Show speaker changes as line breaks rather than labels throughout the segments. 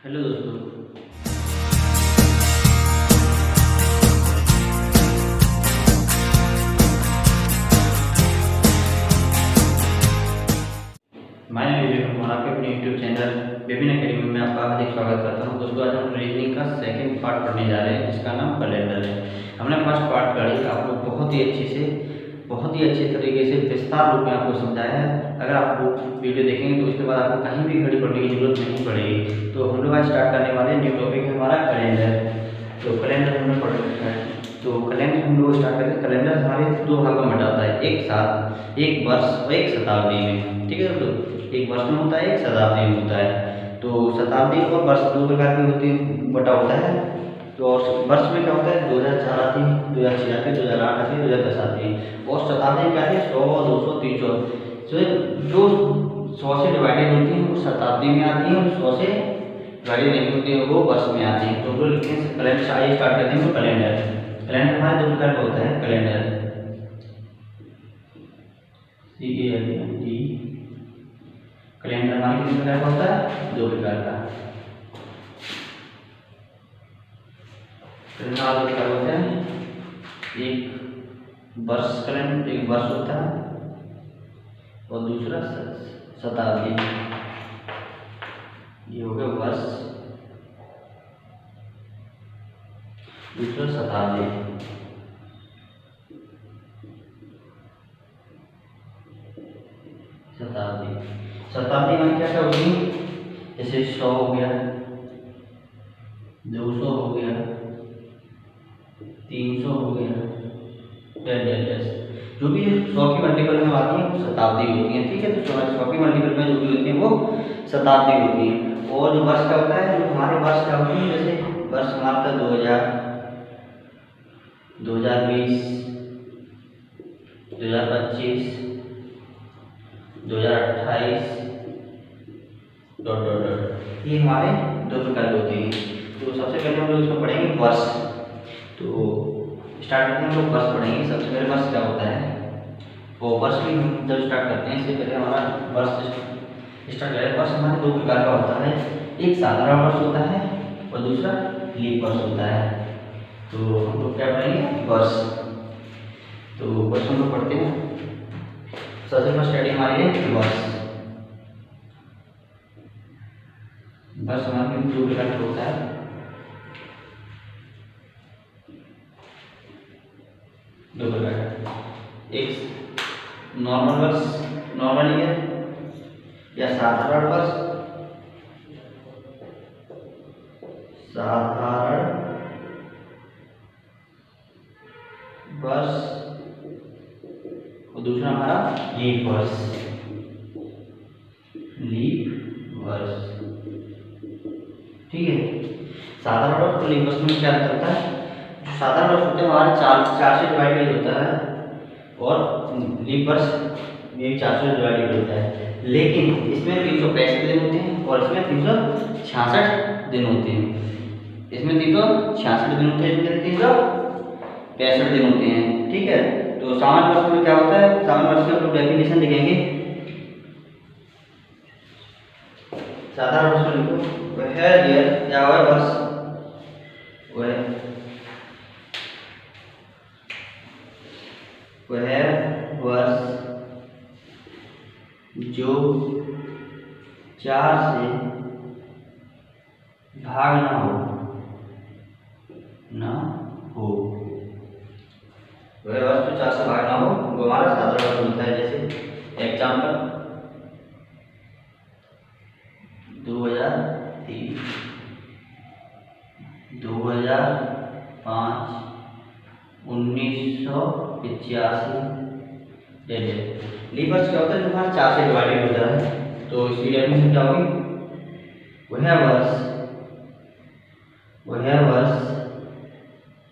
Hello दोस्तों। मैं विवेक कुमार आपके अपने यूट्यूब चैनल विभिन्न अकेडमी में आपका हार्दिक स्वागत करता हूं। दोस्तों, आज हम रीजनिंग का सेकंड पार्ट पढ़ने जा रहे हैं जिसका नाम कैलेंडर है। हमने फर्स्ट पार्ट पढ़ी, आप लोग बहुत ही अच्छे तरीके से विस्तार रूप में आपको समझाया है। अगर आप लोग वीडियो देखेंगे तो उसके बाद आपको कहीं भी घड़ी पढ़ने की जरूरत नहीं पड़ेगी। तो हम लोग आज स्टार्ट करने वाले न्यू टॉपिक है हमारा कैलेंडर। तो कैलेंडर हमने पढ़ रखा है, तो कैलेंडर हम लोग स्टार्ट करते हैं। कैलेंडर हमारे दो भागों में बंटा होता है, एक वर्ष और एक शताब्दी में। ठीक है दोस्तों, एक वर्ष में होता है, एक शताब्दी में होता है। तो शताब्दी और वर्ष दो प्रकार की होती है, बटा होता है। तो वर्ष में क्या होता है, 2004 आती है, 2006 आती है, 2008 आती है, 2010 आती है। और शताब्दी में क्या आती है, 100, 200, 300। जो 100 से डिवाइडेड होती है वो शताब्दी में आती है, और 100 से डिवाइडेड नहीं होती है वो वर्ष में आती है। तो हम लोग लिखते हैं कैलेंडर। आइए स्टार्ट करते हैं। कैलेंडर कैलेंडर हमारे दो प्रकार का होता है। कैलेंडर CALEND कैलेंडर हमारे कितने प्रकार का होता है, दो प्रकार का। कैलेंडर दो प्रकार होते हैं, एक वर्ष कैलेंडर, एक वर्ष होता है, और दूसरा शताब्दी। ये हो गया वर्ष, दूसरा शताब्दी। शताब्दी में क्या क्या होगी, जैसे 100 हो गया, 200 हो गया, 300 हो गया, 10 जो भी 100 की मल्टीपल में आती है वो शताब्दी होती है। ठीक है, तो 100 की मल्टीपल में जो भी होती है वो शताब्दी होती है। और जो वर्ष का होता है, जो हमारे वर्ष का होती है, जैसे वर्ष हमारा 2000, 2020, 2025, 2028 डॉट डॉट डॉट, ये हमारे दो प्रकार की होती है। तो सबसे पहले हम लोग इसमें पढ़ेंगे वर्ष। तो स्टार्ट करते हैं, हम लोग वर्ष पढ़ेंगे। सबसे पहले वर्ष क्या होता है, वो वर्ष भी हम जब स्टार्ट करते हैं, इससे पहले हमारा वर्ष स्टार्ट करें। वर्ष हमारे दो प्रकार का होता है, एक साधारण वर्ष होता है और दूसरा लीप वर्ष होता है। तो हम लोग क्या पढ़ेंगे, वर्ष। तो वर्ष हम लोग पढ़ते हैं। सबसे फर्स्ट स्टडी हमारी है वर्ष। वर्ष हमारे दो प्रकार का होता है, दो प्रकार का, एक नॉर्मल वर्ष, नॉर्मल ईयर, या साधारण वर्ष, साधारण वर्ष, और दूसरा हमारा लीप वर्ष, लीप वर्ष। ठीक है, साधारण वर्ष और लीप वर्ष में क्या अंतर होता है, जो साधारण वर्ष होते हैं हमारे चार से डिवाइडेड होता है, और लीप वर्ष ये 4 से डिवाइडेड होता है। लेकिन इसमें 365 दिन होते हैं और इसमें 366 दिन होते हैं। इसमें 366 दिन होते हैं, इसमें 365 दिन होते हैं। ठीक है, तो सामान्य वर्ष में क्या होता है, सामान्य वर्ष की हम लोग डेफिनेशन लिखेंगे। साधारण वर्ष में लिखो, वह ईयर या वह वर्ष, वह वर्ष जो 4 से भाग ना हो, वह वर्ष जो 4 से भाग ना हो वो हमारा साधारण वर्ष होता है। जैसे एग्जाम्पल 2003, 2005, 1985। लीप वर्ष क्या होता है, जो हमारा 4 से डिवाइडेड होता है। तो इसकी डेफिनेशन क्या होगी, वह वर्ष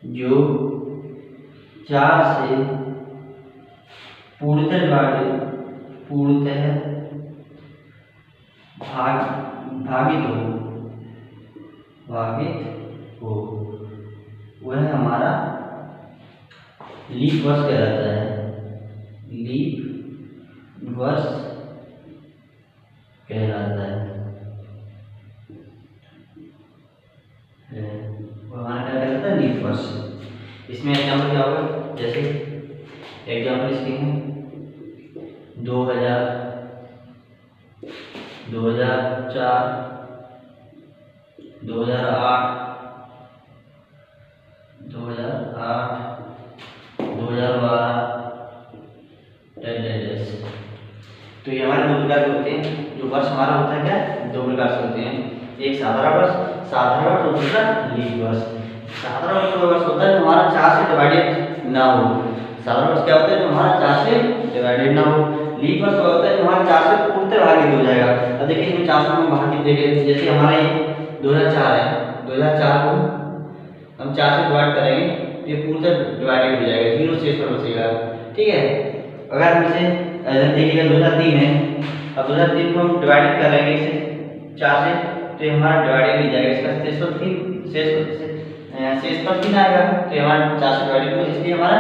जो 4 से पूर्णतः भागित हो, वह हमारा लीप वर्ष कहलाता है। लीप वर्ष कहलाता है। इसमें एग्जाम्पल क्या होगा, जैसे एग्जाम्पल इसके हैं 2000, 2004, 2008, 2012, तो ये हमारे दो प्रकार के होते हैं। जो वर्ष हमारा होता है क्या, दो प्रकार से होते हैं, एक साधारण वर्ष और दूसरा लीप वर्ष। साधारण वर्ष वो वर्ष होता है जो हमारा 4 से डिवाइडेड ना हो। साधारण वर्ष क्या होता है, जो हमारा 4 से डिवाइडेड ना हो। लीप वर्ष वो होता है जो हमारा 4 से पूर्णतः भागित हो जाएगा। अब देखिए इसमें 4 से भागित देंगे, जैसे हमारा ये 2004 है, 2004 को हम 4 से डिवाइड करेंगे तो ये पूर्णतः डिवाइडेड हो जाएगा, 0 शेष पर बचेगा। ठीक है, अगर हम इसे देखिएगा 2003 है, अब 2003 को हम डिवाइड करेंगे इसे 4 से तो ये हमारा डिवाइडेड नहीं जाएगा, इसका शेष पर 3 आएगा, तो हमारा 4 से डिवाइडेड होगा, इसलिए हमारा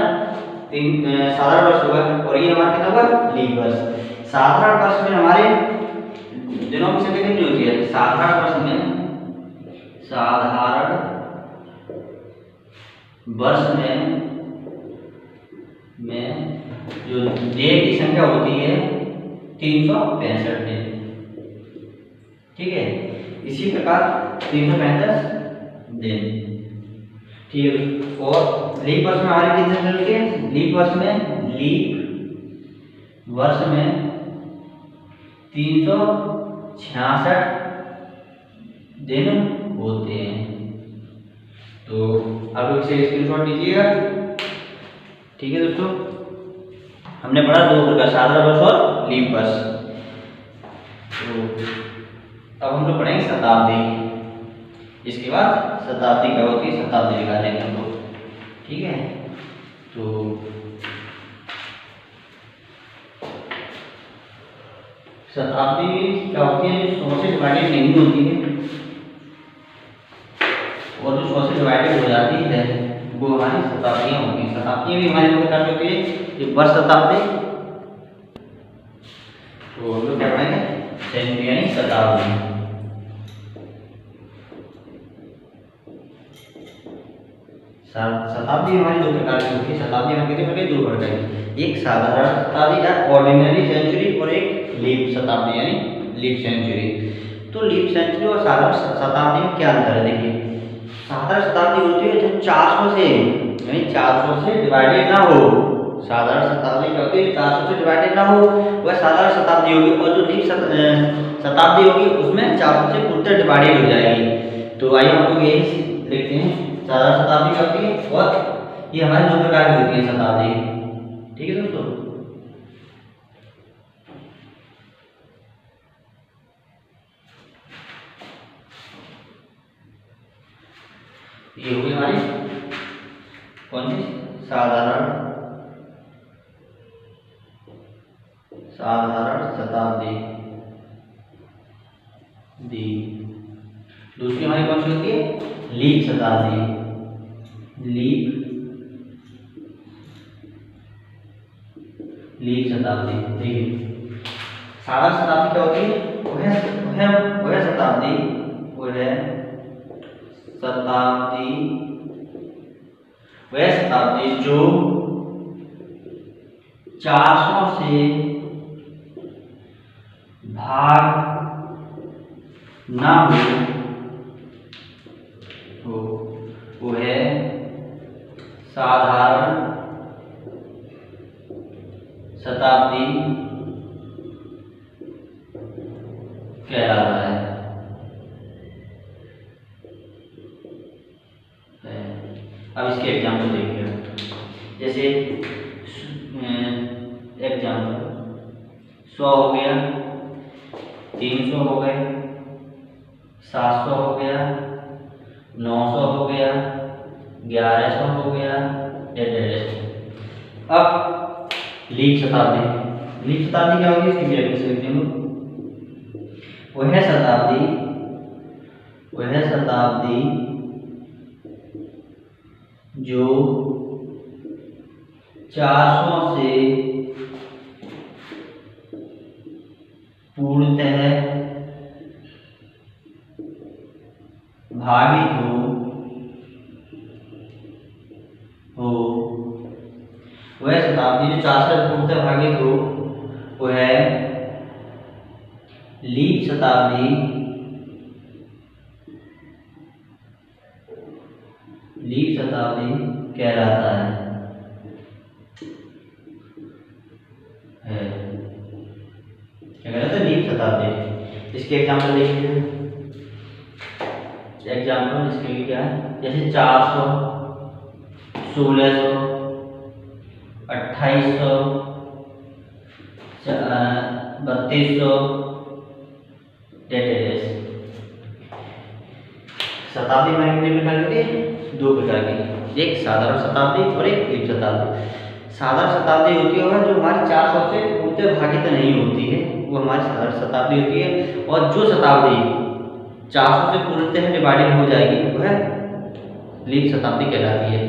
3 साधारण वर्ष होगा। और ये हमारा कितना होगा, लीप वर्ष। साधारण वर्ष में हमारे दिनों की संख्या कितनी होती है, साधारण वर्ष में जो दिन की संख्या होती है 365 दिन। ठीक है, इसी प्रकार 365 दिन। ठीक है, और लीप वर्ष में हमारे कितने दिन होते हैं, लीप वर्ष में 366 दिन होते हैं। तो आप लोग इसे स्क्रीनशॉट लीजिएगा। ठीक है दोस्तों, हमने पढ़ा दो प्रकार, साधारण वर्ष और लीप वर्ष। तो अब हम लोग पढ़ेंगे शताब्दी। इसके बाद शताब्दी क्या होती है, शताब्दी निकालेंगे हम लोग। ठीक है, तो शताब्दी क्या होती है, जो 100 से डिवाइडेड नहीं होती है और जो 100 से डिवाइडेड हो जाती है वो हमारी शताब्दियाँ होती हैं। शताब्दियाँ भी हमारे प्रकार की होती है, एक वर्ष शताब्दी, तो हम लोग क्या पढ़ेंगे, सेंचुरी यानी शताब्दी। शताब्दी हमारी दो प्रकार की होती है। शताब्दी हम कितने प्रकार, दो प्रकार की, एक साधारण शताब्दी या ऑर्डिनरी सेंचुरी और एक लीप शताब्दी यानी लीप सेंचुरी। तो लीप सेंचुरी और साधारण शताब्दी में क्या अंतर है, देखिए साधारण शताब्दी होती है जो 400 से यानी 400 से डिवाइडेड ना हो। साधारण शताब्दी क्या होती है, 400 से डिवाइडेड ना हो, वह साधारण शताब्दी होगी। और जो लीप शताब्दी होगी उसमें 400 से पूर्णतः डिवाइडेड हो जाएगी। तो आइए हम लोग यही देखते हैं, साधारण शताब्दी क्या होती है और ये हमारी दो प्रकार की होती है शताब्दी। ठीक है दोस्तों, ये होगी हमारी कौन सी, साधारण शताब्दी दी। दूसरी हमारी कौन सी होती है, लीप शताब्दी, लीप शताब्दी। ठीक है, साधारण शताब्दी क्या होती है, वह शताब्दी जो 400 से भाग ना हो, वह साधारण शताब्दी कहलाता है। अब इसके एग्जाम्पल देखिए, जैसे एग्जाम्पल 100 हो गया, 300 हो गए, 700 हो गया, 900 हो गया, 1100 हो गया, 150। अब लीप शताब्दी क्या होगी, इसकी व्याख्या से लिखते हैं, वह शताब्दी जो 400 से पूर्णतः भागित हो शताब्दी को वो है लीप शताब्दी, लीप शताब्दी कहलाता है। क्या कहलाता है? लीप शताब्दी। इसके एग्जाम्पल देखिए, एग्जाम्पल इसके लिए क्या है, जैसे 400, 1600, 2800, 3200। शताब्दी में कितने प्रकार की? 2 प्रकार की, एक साधारण शताब्दी और एक लीप शताब्दी। साधारण शताब्दी होती है जो हमारी 400 से पूर्णतः भागित नहीं होती है, वो हमारी साधारण शताब्दी होती है। और जो शताब्दी 400 से पूर्णतः डिवाइडेड हो जाएगी वो है लीप शताब्दी कहलाती है।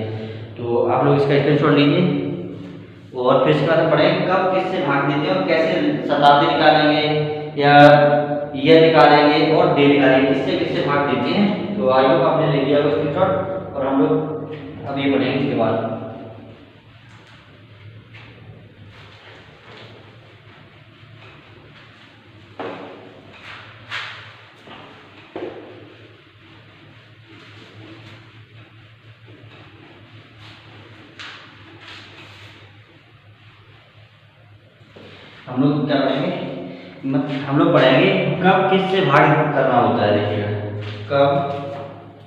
तो आप लोग इसका स्क्रीनशॉट लीजिए और फिर इसके बाद पढ़ेंगे कब किससे भाग देते हैं और कैसे शताब्दी निकालेंगे या ईयर निकालेंगे और डे निकालेंगे, किससे किससे भाग देते हैं। तो आई होप आपने ले लिया होगा स्क्रीनशॉट और हम लोग अभी पढ़ेंगे इसके बाद। हम लोग क्या पढ़ेंगे, हम लोग पढ़ेंगे कब किससे भाग करना होता है। देखिएगा कब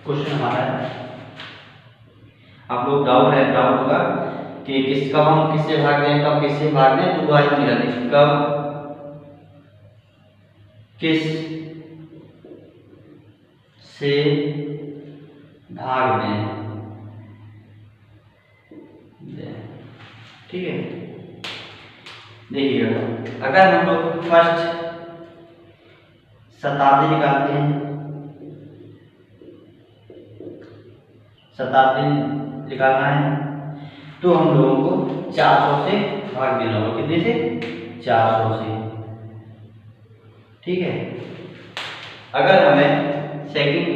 क्वेश्चन हमारा है, आप लोग डाउट होगा कि कब हम किससे भाग दें, कब किससे भाग दें। तो आज निकालें कब किस से भाग दें, ठीक है। देखिएगा अगर हम लोग फर्स्ट शताब्दी निकालते हैं, शताब्दी निकालना है तो हम लोगों को 400 से भाग देना होगा। कितने से? 400 से, ठीक है। अगर हमें सेकंड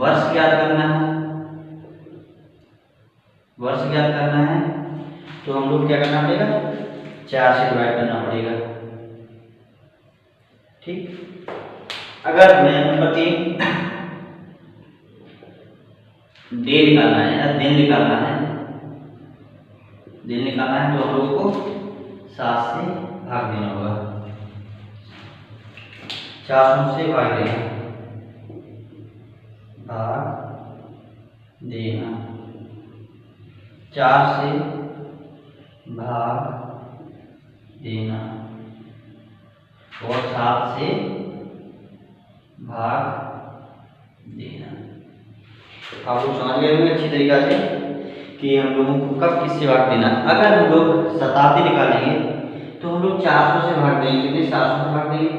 वर्ष ज्ञात करना है, वर्ष ज्ञात करना है तो हम लोग क्या करना पड़ेगा, 4 से डिवाइड करना पड़ेगा, ठीक। अगर हमें नंबर 3 डे निकालना है या दिन निकालना है, दिन निकालना है तो हम लोगों को 7 से भाग देना होगा, 400 से भाग देना, भाग देना, 4 से भाग देना और 7 से भाग देना। आप लोग समझ गए होंगे अच्छी तरीका से कि हम लोगों को कब किससे भाग देना। अगर हम लोग शताब्दी निकालेंगे तो हम लोग 400 से भाग देंगे, कितने? 700 से भाग देंगे।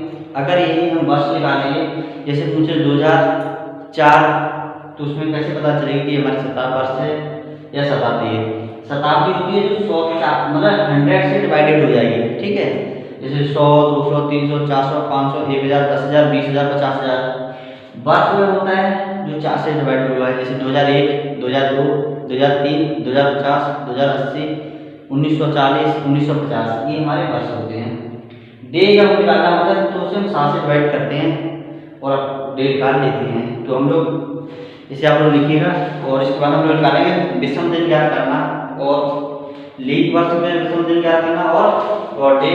अगर यही हम वर्ष निकालेंगे, जैसे पूछे 2004, तो उसमें कैसे पता चलेगा कि हमारे वर्ष है या शताब्दी है। शताब्दी होती है जो 100 के मतलब 100 से डिवाइडेड हो जाएगी, ठीक है। जैसे 100, 200, 300, 400, 500, 1000, 10,000, 20,000, 50,000। वर्ष में होता है जो 4 से डिवाइड हुआ है, जैसे 2001, 2002, 2003, 2050, 2080, 1940, 1950, ये हमारे वर्ष होते हैं। डे जब निकालना होता है तो उसे हम 7 से डिवाइड करते हैं और डे निकाल लेते हैं। तो हम लोग इसे आप लोग लिखिएगा और इसके बाद हम लोग निकालेंगे विषम दिन ज्ञात करना और लीप वर्ष में विषम दिन ज्ञात करना और डे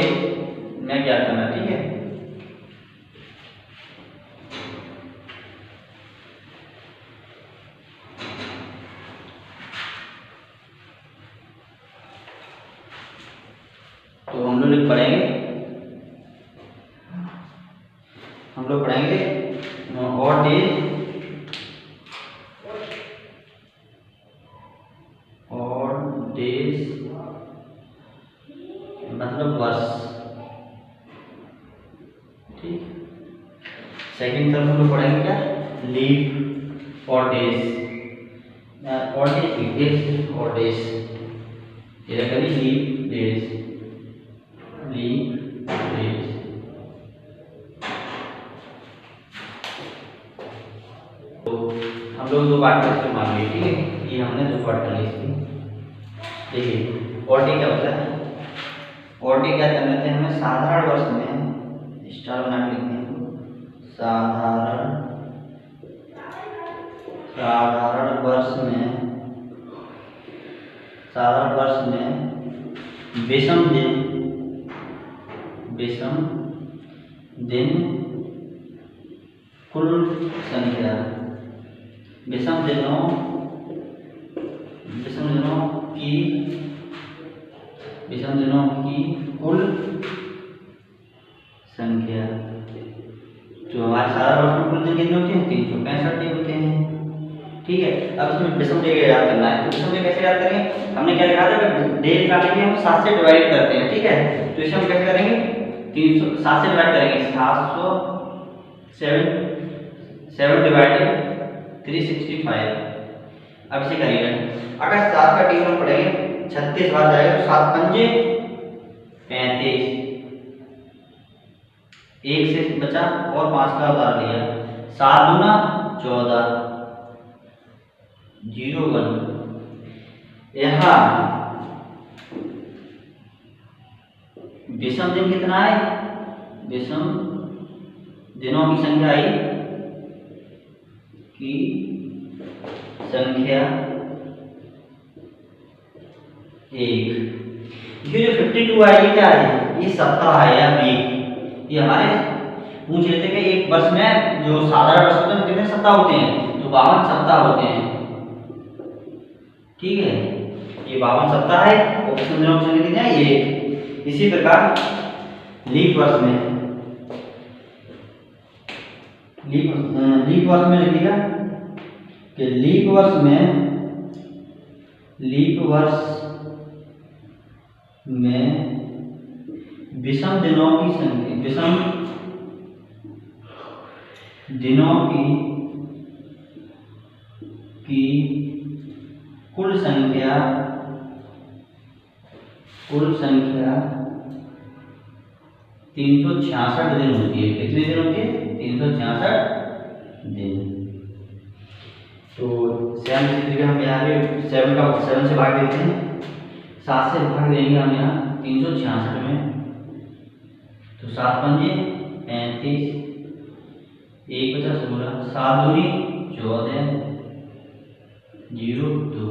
में ज्ञात करना, ठीक है। तो हम लोग पढ़ेंगे और डे और डेज मतलब वर्ष, ठीक। सेकंड टर्म हम लोग पढ़ेंगे क्या, लीप और डेज, और डेज और डेज, ये करिए लीप डेज, लीप डेज। तो हम लोग 2 पार्ट का इस्तेमाल किए, ठीक है। ये हमने 2 पार्ट कर लिए इसके। देखिए और डे क्या होता है, 40 क्या करना थे हमें साधारण वर्ष में, स्टार बना के लिखते हैं, साधारण वर्ष में विषम दिन कुल संख्या, विषम दिनों की कुल संख्या। तो हमारे साधारण वर्ष में कुल दिन कितने होते हैं? 365 दिन होते हैं। ठीक है, अब इसमें विषम डे याद करना है। तो विषम डे कैसे याद करेंगे? हमने क्या लिखा था, डे निकालेंगे हम 7 से डिवाइड करते हैं। ठीक है, तो इसे हम कैसे करेंगे? 7 से डिवाइड करेंगे, 7 डिवाइडेड 365। अब इसे करिएगा, अगर 7 का डी हम पढ़ेंगे 36 बार जाएगा तो 7 पंजे 35, 1 से बचा और 5 का उतार लिया, 7 दूना 14, 0 1। यहाँ विषम दिन कितना है? विषम दिनों की संख्या आई की संख्या 1। ये जो 52 है ये क्या है? ये सप्ताह है या वीक। ये हमारे पूछ लेते कि एक वर्ष में जो साधारण वर्ष होते हैं कितने सप्ताह होते हैं? तो 52 सप्ताह होते हैं। ठीक है, ये 52 सप्ताह है और विषम दिनों की संख्या कितनी है? 1। इसी प्रकार लीप वर्ष में लिखिएगा कि लीप वर्ष में विषम दिनों की कुल संख्या 366 दिन होती है। कितने दिन होती है? 366 दिन। तो 7 हम यहाँ पे 7 से भाग देते हैं, 7 से भाग देंगे हम यहाँ 366 में, तो 7 पंजे 35, 1 बचा 16, 7 दूनी 14, 0 2।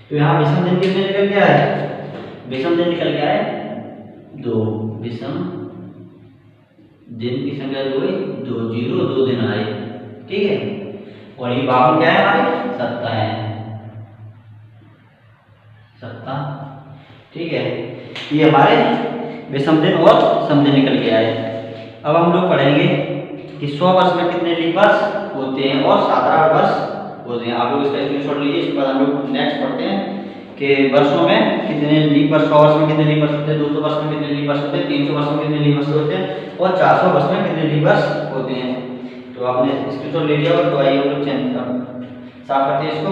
तो यहाँ विषम दिन कितने निकल गया है? विषम दिन निकल गया है 2। विषम दिन की संख्या जो है 2, 0 2 दिन आए। ठीक है, और ये 52 क्या है हमारे? सप्ताह है, सप्ताह। ठीक है, ये हमारे विषम दिन और सम दिन निकल गया है। अब हम लोग पढ़ेंगे कि 100 वर्ष में कितने लीप वर्ष होते हैं और साधारण वर्ष होते हैं। आप लोग इसका स्क्रीनशॉट लीजिए। इसके बाद हम लोग नेक्स्ट पढ़ते हैं कि वर्षों में कितने लीप वर्ष, 100 वर्ष में कितने लीप वर्ष होते हैं, 200 वर्ष में कितने लीप वर्ष होते हैं, 300 वर्ष में कितने लीप वर्ष होते हैं और 400 वर्ष में कितने लीप वर्ष होते हैं। तो आपने स्क्रीनशॉट ले लिया और तो आइए हम लोग साफ करते हैं इसको।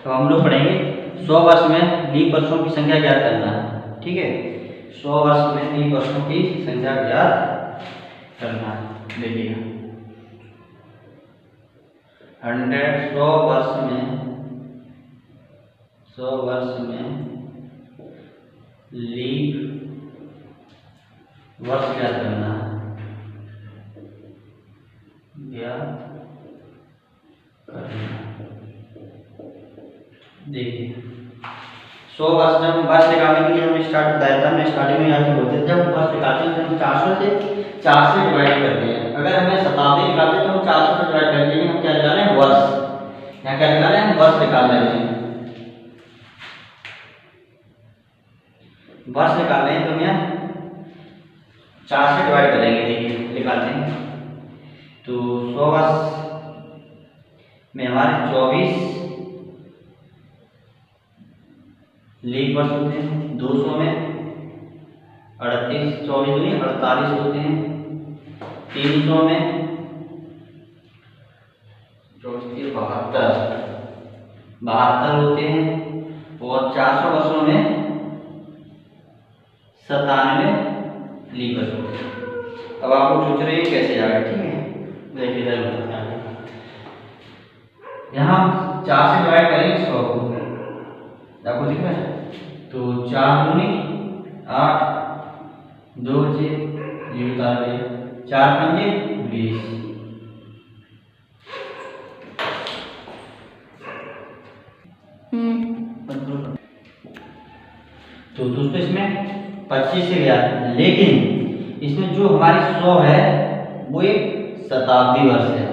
तो हम लोग पढ़ेंगे 100 वर्ष में लीप वर्षों की संख्या ज्ञात करना है। ठीक है, 100 वर्ष में लीप वर्षों की संख्या ज्ञात करना है। देखिए 100 वर्ष में लीप वर्ष ज्ञात करना है, ज्ञात करना। देखिए 100 वर्ष जब हम वर्ष निकालने के लिए हमने स्टार्ट बताया था, हमने स्टार्टिंग में यहाँ से बोलते थे जब हम वर्ष निकालते हैं तो हम 4 से डिवाइड करते हैं। अगर हमें शताब्दी निकालते हैं तो हम 400 से डिवाइड कर देंगे। हम क्या निकाल रहे हैं? वर्ष। यहाँ क्या निकाल रहे हैं? वर्ष निकाल रहे हैं। वर्ष निकाल रहे हैं तो हम यहाँ 4 से डिवाइड करेंगे। देखिए निकालते हैं तो 100 वर्ष में हमारे 24 लीप वर्ष होते हैं। 200 में 38, 24 दूनी 48 होते हैं। 300 में 72 72 होते हैं और 400 वर्षों में 97 लीबर्स होते हैं। अब आप लोग सोच रहे हैं कैसे आएगा, ठीक है, देखिए इधर यहाँ 4 से डिवाइड करेंगे 100 को, आपको दिख रहा है, तो 4 दूनी 8, 2 बचे 0 तार 4 पंजे 20। तो दोस्तों इसमें 25 से गया, लेकिन इसमें जो हमारी 100 है वो एक शताब्दी वर्ष है,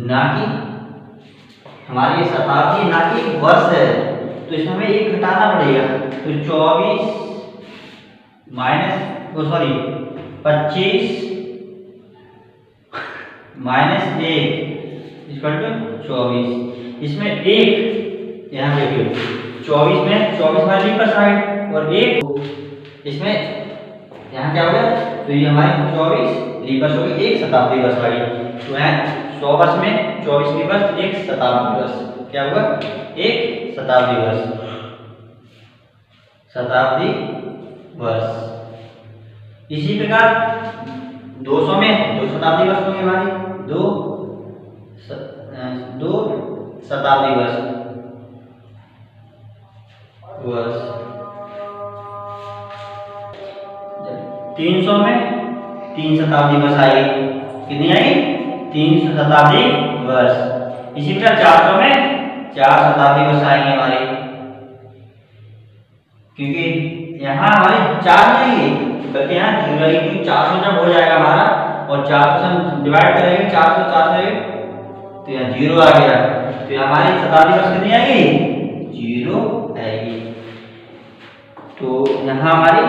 ना कि हमारी ये शताब्दी, ना कि वर्ष है। तो इसमें हमें एक घटाना पड़ेगा, तो 24 माइनस 25 माइनस 1 इक्वल टू 24। इसमें एक यहाँ देखिए 24 में 24 हमारे लीबर्स आ गए और एक इसमें यहाँ क्या हो गया, तो ये हमारे 24 लीबर्स हो गए, एक शताब्दी वर्ष आ गई। तो यहाँ 100 वर्ष में 24 लीबर्स, एक शताब्दी वर्ष, क्या होगा, एक शताब्दी वर्ष, शताब्दी वर्ष। इसी प्रकार 200 में 2 शताब्दी वर्ष होंगे हमारी, 2 शताब्दी वर्ष 300 में 3 शताब्दी वर्ष आएगी, कितनी आएगी, 3 शताब्दी वर्ष। इसी प्रकार 400 में 4 शताब्दी वर्ष आएंगे हमारे, क्योंकि यहाँ हमारे 4 नहीं, बल्कि यहाँ 0 आएगी, क्योंकि 400 जब हो जाएगा हमारा और 400 से हम डिवाइड करेंगे 400 तो यहाँ 0 आ गया, तो हमारी शताब्दी वर्ष कितनी आएगी, 0 आएगी। तो यहाँ हमारी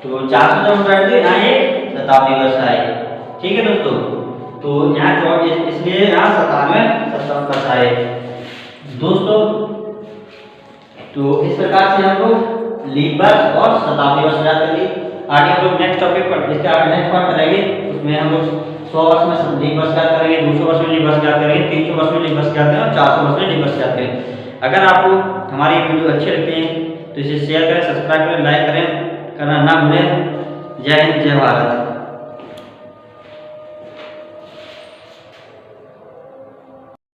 तो 400 जब डिवाइड किए यहाँ एक शताब्दी वर्ष आएगी, ठीक है दोस्तों। तो यहाँ 24, इसलिए यहाँ 97 वर्ष आए दोस्तों। तो इस प्रकार से हम लोग लीबर्स और शताब्दी वर्ष याद करेंगे। आगे हम लोग नेक्स्ट टॉपिक पर, इसके आगे नेक्स्ट पार्ट करेंगे, उसमें हम लोग 100 वर्ष में लीबर्स याद करेंगे, 200 वर्ष में लीबर्स याद करेंगे, 300 वर्ष में लीबर्स याद करेंगे और 400 वर्ष में लीबर्स याद करेंगे। अगर आपको हमारी वीडियो अच्छे लगते हैं तो इसे शेयर करें, सब्सक्राइब करें, लाइक करें, करना ना भूलें। जय हिंद, जय भारत।